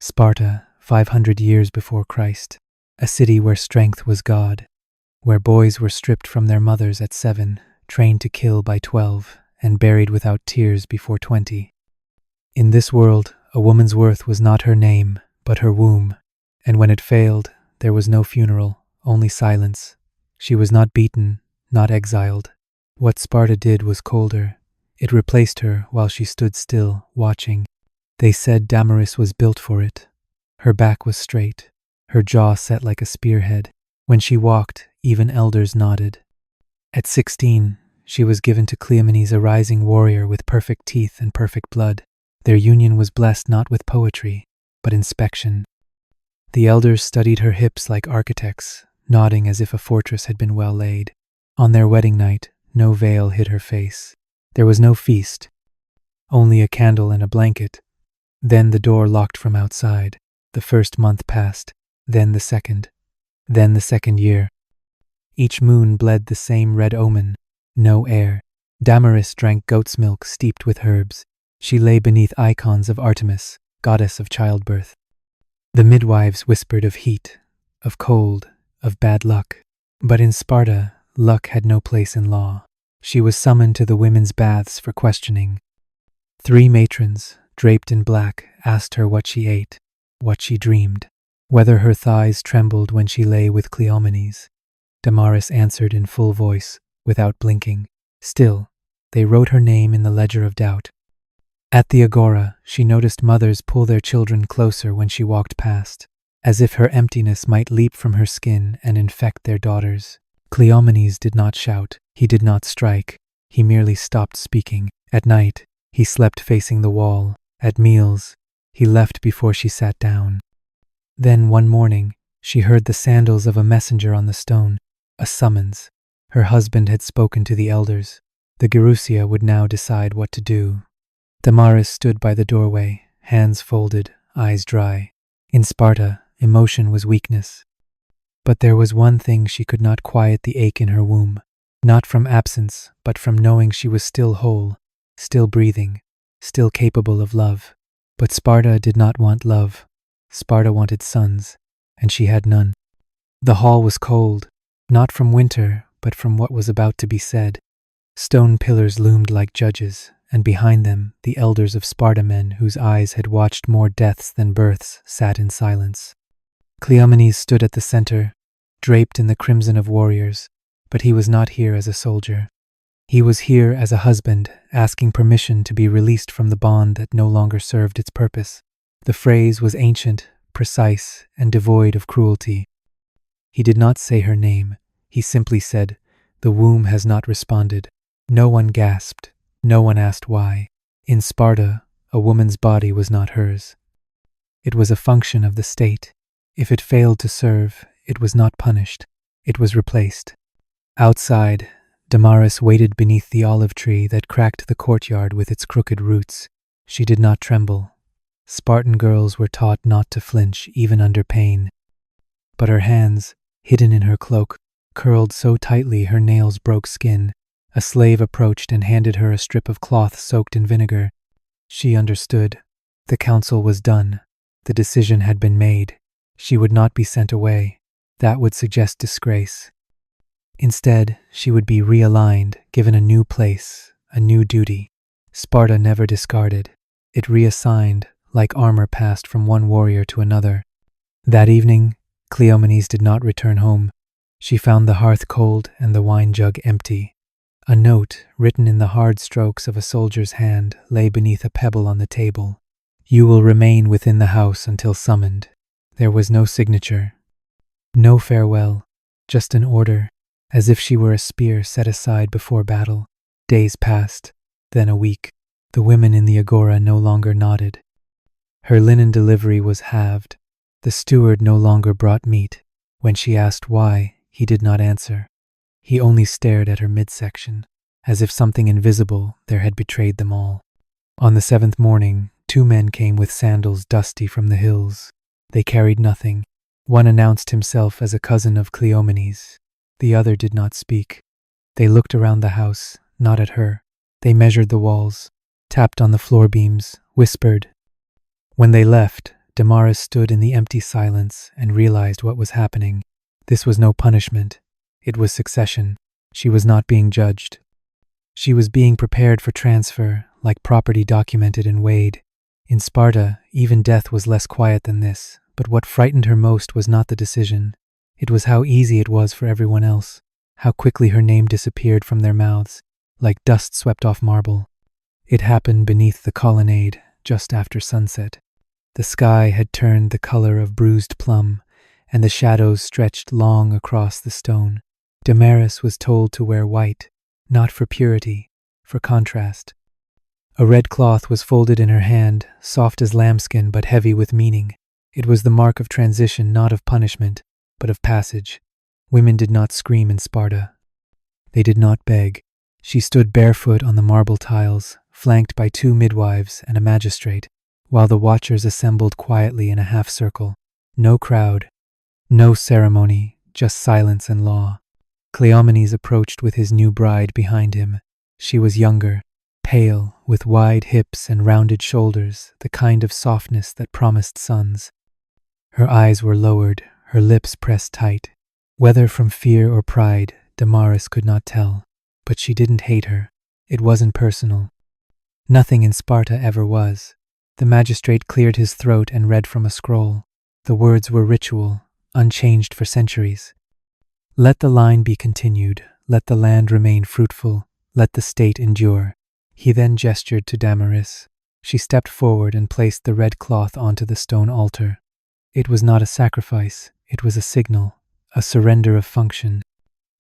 Sparta, 500 years before Christ, a city where strength was God, where boys were stripped from their mothers at 7, trained to kill by 12, and buried without tears before 20. In this world, a woman's worth was not her name, but her womb, and when it failed, there was no funeral, only silence. She was not beaten, not exiled. What Sparta did was colder. It replaced her while she stood still, watching. They said Damaris was built for it. Her back was straight, her jaw set like a spearhead. When she walked, even elders nodded. At 16, she was given to Cleomenes, a rising warrior with perfect teeth and perfect blood. Their union was blessed not with poetry, but inspection. The elders studied her hips like architects, nodding as if a fortress had been well laid. On their wedding night, no veil hid her face. There was no feast, only a candle and a blanket. Then the door locked from outside. The first month passed, then the second year. Each moon bled the same red omen, no heir. Damaris drank goat's milk steeped with herbs. She lay beneath icons of Artemis, goddess of childbirth. The midwives whispered of heat, of cold, of bad luck. But in Sparta, luck had no place in law. She was summoned to the women's baths for questioning. 3 matrons, draped in black, asked her what she ate, what she dreamed, whether her thighs trembled when she lay with Cleomenes. Damaris answered in full voice, without blinking. Still, they wrote her name in the ledger of doubt. At the agora, she noticed mothers pull their children closer when she walked past, as if her emptiness might leap from her skin and infect their daughters. Cleomenes did not shout, he did not strike, he merely stopped speaking. At night, he slept facing the wall. At meals, he left before she sat down. Then one morning, she heard the sandals of a messenger on the stone, a summons. Her husband had spoken to the elders. The Gerousia would now decide what to do. Damaris stood by the doorway, hands folded, eyes dry. In Sparta, emotion was weakness. But there was one thing she could not quiet: the ache in her womb. Not from absence, but from knowing she was still whole, still breathing, still capable of love. But Sparta did not want love. Sparta wanted sons, and she had none. The hall was cold, not from winter, but from what was about to be said. Stone pillars loomed like judges, and behind them, the elders of Sparta, men whose eyes had watched more deaths than births, sat in silence. Cleomenes stood at the center, draped in the crimson of warriors, but he was not here as a soldier. He was here as a husband, asking permission to be released from the bond that no longer served its purpose. The phrase was ancient, precise, and devoid of cruelty. He did not say her name. He simply said, "The womb has not responded." No one gasped. No one asked why. In Sparta, a woman's body was not hers. It was a function of the state. If it failed to serve, it was not punished. It was replaced. Outside, Damaris waited beneath the olive tree that cracked the courtyard with its crooked roots. She did not tremble. Spartan girls were taught not to flinch even under pain. But her hands, hidden in her cloak, curled so tightly her nails broke skin. A slave approached and handed her a strip of cloth soaked in vinegar. She understood. The council was done. The decision had been made. She would not be sent away. That would suggest disgrace. Instead, she would be realigned, given a new place, a new duty. Sparta never discarded. It reassigned, like armor passed from one warrior to another. That evening, Cleomenes did not return home. She found the hearth cold and the wine jug empty. A note, written in the hard strokes of a soldier's hand, lay beneath a pebble on the table. "You will remain within the house until summoned." There was no signature, no farewell, just an order, as if she were a spear set aside before battle. Days passed, then a week. The women in the agora no longer nodded. Her linen delivery was halved. The steward no longer brought meat. When she asked why, he did not answer. He only stared at her midsection, as if something invisible there had betrayed them all. On the 7th morning, 2 men came with sandals dusty from the hills. They carried nothing. One announced himself as a cousin of Cleomenes. The other did not speak. They looked around the house, not at her. They measured the walls, tapped on the floor beams, whispered. When they left, Damaris stood in the empty silence and realized what was happening. This was no punishment. It was succession. She was not being judged. She was being prepared for transfer, like property documented and weighed. In Sparta, even death was less quiet than this, but what frightened her most was not the decision. It was how easy it was for everyone else, how quickly her name disappeared from their mouths, like dust swept off marble. It happened beneath the colonnade, just after sunset. The sky had turned the color of bruised plum, and the shadows stretched long across the stone. Damaris was told to wear white, not for purity, for contrast. A red cloth was folded in her hand, soft as lambskin but heavy with meaning. It was the mark of transition, not of punishment, but of passage. Women did not scream in Sparta. They did not beg. She stood barefoot on the marble tiles, flanked by 2 midwives and a magistrate, while the watchers assembled quietly in a half-circle. No crowd, no ceremony, just silence and law. Cleomenes approached with his new bride behind him. She was younger, pale, with wide hips and rounded shoulders, the kind of softness that promised sons. Her eyes were lowered, her lips pressed tight. Whether from fear or pride, Damaris could not tell. But she didn't hate her. It wasn't personal. Nothing in Sparta ever was. The magistrate cleared his throat and read from a scroll. The words were ritual, unchanged for centuries. Let the line be continued, let the land remain fruitful, let the state endure. He then gestured to Damaris. She stepped forward and placed the red cloth onto the stone altar. It was not a sacrifice, it was a signal, a surrender of function.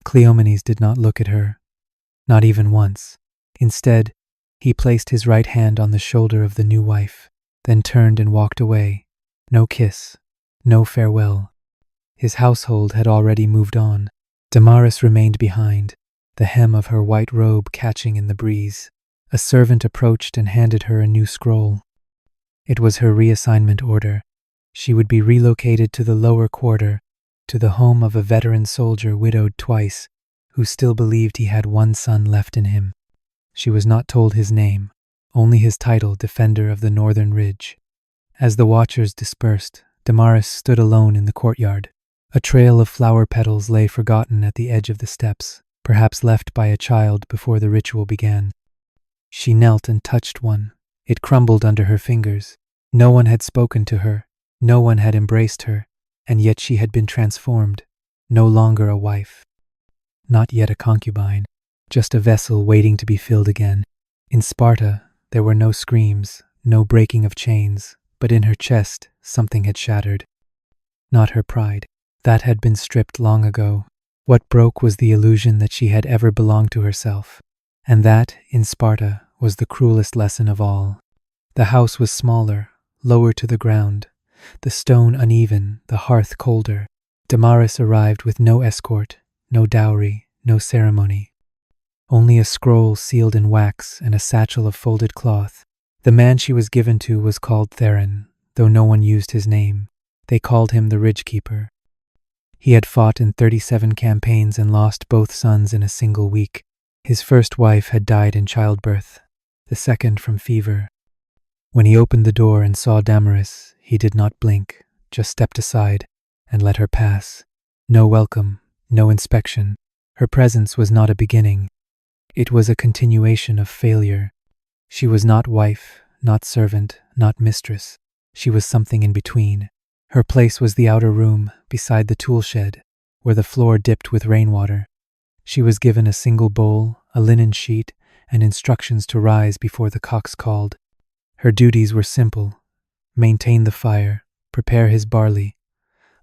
Cleomenes did not look at her, not even once. Instead, he placed his right hand on the shoulder of the new wife, then turned and walked away. No kiss, no farewell. His household had already moved on. Damaris remained behind, the hem of her white robe catching in the breeze. A servant approached and handed her a new scroll. It was her reassignment order. She would be relocated to the lower quarter, to the home of a veteran soldier widowed twice, who still believed he had one son left in him. She was not told his name, only his title, Defender of the Northern Ridge. As the watchers dispersed, Damaris stood alone in the courtyard. A trail of flower petals lay forgotten at the edge of the steps, perhaps left by a child before the ritual began. She knelt and touched one. It crumbled under her fingers. No one had spoken to her, no one had embraced her, and yet she had been transformed, no longer a wife. Not yet a concubine, just a vessel waiting to be filled again. In Sparta, there were no screams, no breaking of chains, but in her chest, something had shattered. Not her pride. That had been stripped long ago. What broke was the illusion that she had ever belonged to herself. And that, in Sparta, was the cruelest lesson of all. The house was smaller, lower to the ground, the stone uneven, the hearth colder. Damaris arrived with no escort, no dowry, no ceremony. Only a scroll sealed in wax and a satchel of folded cloth. The man she was given to was called Theron, though no one used his name. They called him the Ridge Keeper. He had fought in 37 campaigns and lost both sons in a single week. His first wife had died in childbirth, the second from fever. When he opened the door and saw Damaris, he did not blink, just stepped aside and let her pass. No welcome, no inspection. Her presence was not a beginning. It was a continuation of failure. She was not wife, not servant, not mistress. She was something in between. Her place was the outer room, beside the tool shed, where the floor dipped with rainwater. She was given a single bowl, a linen sheet, and instructions to rise before the cocks called. Her duties were simple: maintain the fire, prepare his barley,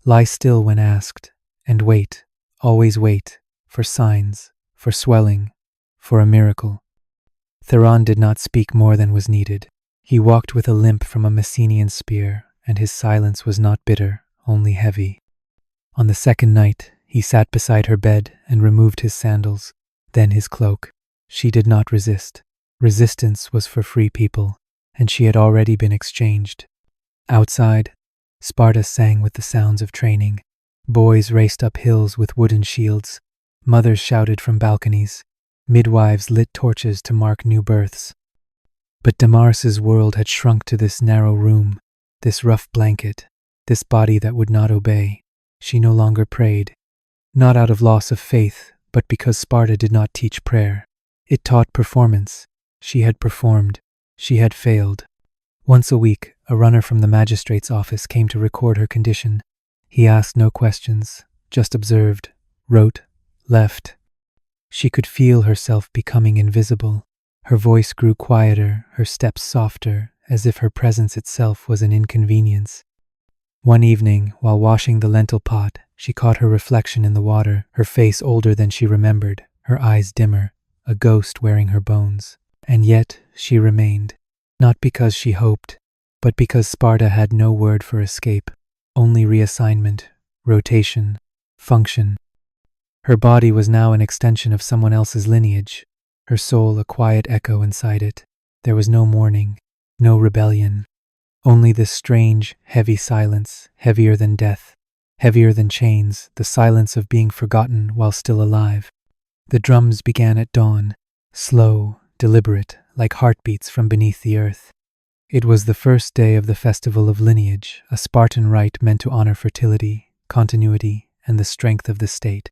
lie still when asked, and wait, always wait, for signs, for swelling, for a miracle. Theron did not speak more than was needed. He walked with a limp from a Messenian spear, and his silence was not bitter, only heavy. On the second night, he sat beside her bed and removed his sandals, then his cloak. She did not resist. Resistance was for free people, and she had already been exchanged. Outside, Sparta sang with the sounds of training. Boys raced up hills with wooden shields. Mothers shouted from balconies. Midwives lit torches to mark new births. But Damaris's world had shrunk to this narrow room. this rough blanket, this body that would not obey. She no longer prayed, not out of loss of faith, but because Sparta did not teach prayer. It taught performance. She had performed. She had failed. Once a week, a runner from the magistrate's office came to record her condition. He asked no questions, just observed, wrote, left. She could feel herself becoming invisible. Her voice grew quieter, her steps softer, as if her presence itself was an inconvenience. One evening, while washing the lentil pot, she caught her reflection in the water, her face older than she remembered, her eyes dimmer, a ghost wearing her bones. And yet she remained, not because she hoped, but because Sparta had no word for escape, only reassignment, rotation, function. Her body was now an extension of someone else's lineage, her soul a quiet echo inside it. There was no mourning, no rebellion, only this strange, heavy silence, heavier than death, heavier than chains, the silence of being forgotten while still alive. The drums began at dawn, slow, deliberate, like heartbeats from beneath the earth. It was the first day of the festival of lineage, a Spartan rite meant to honor fertility, continuity, and the strength of the state.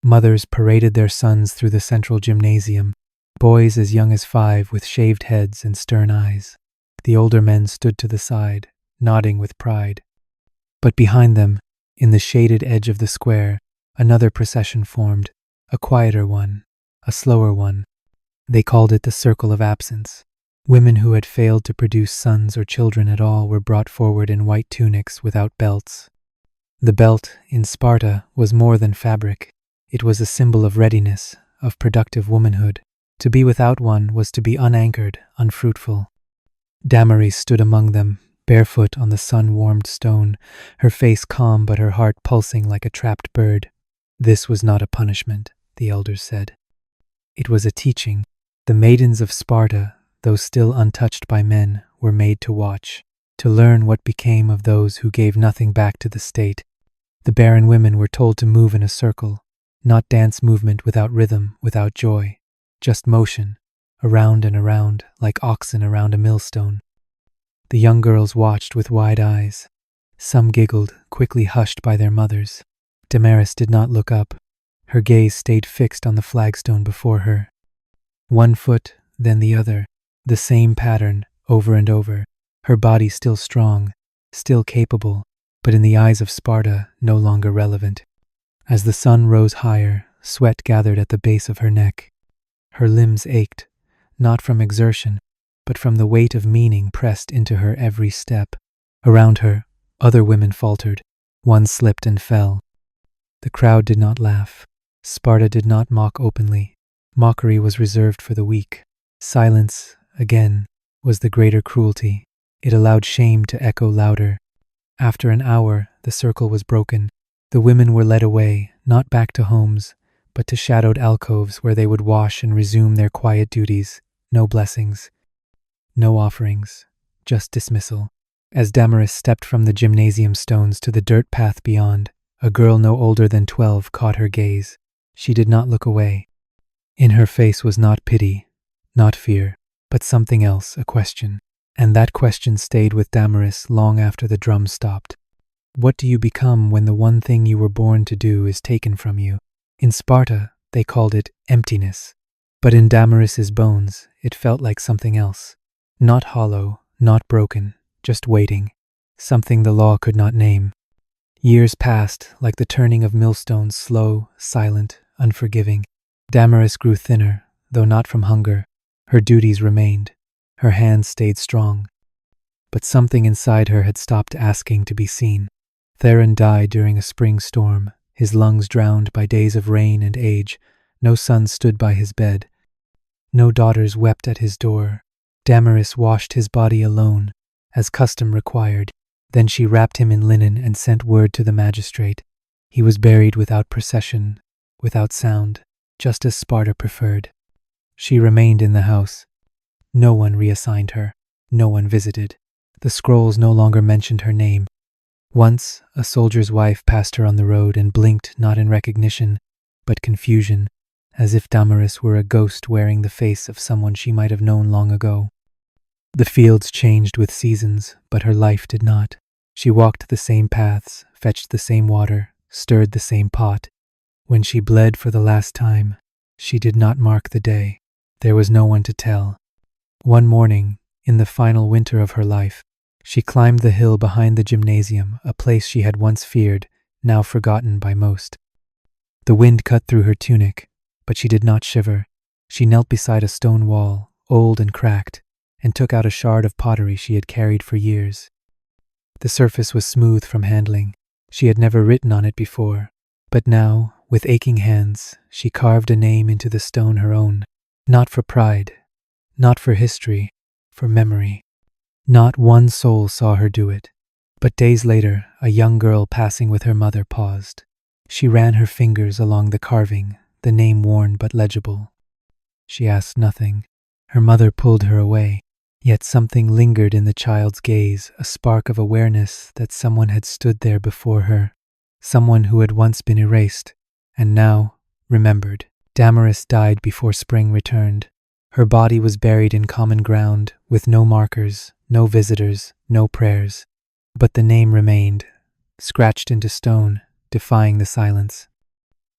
Mothers paraded their sons through the central gymnasium, boys as young as 5 with shaved heads and stern eyes. The older men stood to the side, nodding with pride. But behind them, in the shaded edge of the square, another procession formed, a quieter one, a slower one. They called it the Circle of Absence. Women who had failed to produce sons or children at all were brought forward in white tunics without belts. The belt, in Sparta, was more than fabric. It was a symbol of readiness, of productive womanhood. To be without one was to be unanchored, unfruitful. Damaris stood among them, barefoot on the sun-warmed stone, her face calm but her heart pulsing like a trapped bird. This was not a punishment, the elders said. It was a teaching. The maidens of Sparta, though still untouched by men, were made to watch, to learn what became of those who gave nothing back to the state. The barren women were told to move in a circle, not dance movement without rhythm, without joy, just motion, around and around, like oxen around a millstone. The young girls watched with wide eyes. Some giggled, quickly hushed by their mothers. Damaris did not look up. Her gaze stayed fixed on the flagstone before her. One foot, then the other, the same pattern, over and over, her body still strong, still capable, but in the eyes of Sparta no longer relevant. As the sun rose higher, sweat gathered at the base of her neck. Her limbs ached, not from exertion, but from the weight of meaning pressed into her every step. Around her, other women faltered. One slipped and fell. The crowd did not laugh. Sparta did not mock openly. Mockery was reserved for the weak. Silence, again, was the greater cruelty. It allowed shame to echo louder. After an hour, the circle was broken. The women were led away, not back to homes, but to shadowed alcoves where they would wash and resume their quiet duties. No blessings, no offerings, just dismissal. As Damaris stepped from the gymnasium stones to the dirt path beyond, a girl no older than 12 caught her gaze. She did not look away. In her face was not pity, not fear, but something else, a question. And that question stayed with Damaris long after the drum stopped. What do you become when the one thing you were born to do is taken from you? In Sparta, they called it emptiness. But in Damaris's bones, it felt like something else. Not hollow, not broken, just waiting. Something the law could not name. Years passed, like the turning of millstones, slow, silent, unforgiving. Damaris grew thinner, though not from hunger. Her duties remained. Her hands stayed strong. But something inside her had stopped asking to be seen. Theron died during a spring storm, his lungs drowned by days of rain and age. No son stood by his bed. No daughters wept at his door. Damaris washed his body alone, as custom required. Then she wrapped him in linen and sent word to the magistrate. He was buried without procession, without sound, just as Sparta preferred. She remained in the house. No one reassigned her. No one visited. The scrolls no longer mentioned her name. Once, a soldier's wife passed her on the road and blinked not in recognition, but confusion, as if Damaris were a ghost wearing the face of someone she might have known long ago. The fields changed with seasons, but her life did not. She walked the same paths, fetched the same water, stirred the same pot. When she bled for the last time, she did not mark the day. There was no one to tell. One morning, in the final winter of her life, she climbed the hill behind the gymnasium, a place she had once feared, now forgotten by most. The wind cut through her tunic, but she did not shiver. She knelt beside a stone wall, old and cracked, and took out a shard of pottery she had carried for years. The surface was smooth from handling. She had never written on it before, but now, with aching hands, she carved a name into the stone, her own, not for pride, not for history, for memory. Not one soul saw her do it, but days later, a young girl passing with her mother paused. She ran her fingers along the carving, the name worn but legible. She asked nothing. Her mother pulled her away, yet something lingered in the child's gaze, a spark of awareness that someone had stood there before her, someone who had once been erased, and now remembered. Damaris died before spring returned. Her body was buried in common ground, with no markers, no visitors, no prayers. But the name remained, scratched into stone, defying the silence.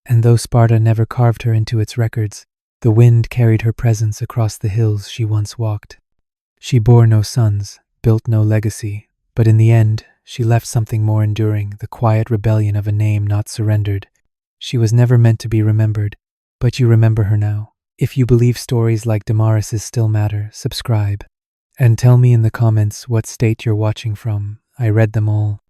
And though Sparta never carved her into its records, the wind carried her presence across the hills she once walked. She bore no sons, built no legacy, but in the end, she left something more enduring, the quiet rebellion of a name not surrendered. She was never meant to be remembered, but you remember her now. If you believe stories like Damaris's still matter, subscribe. And tell me in the comments what state you're watching from. I read them all.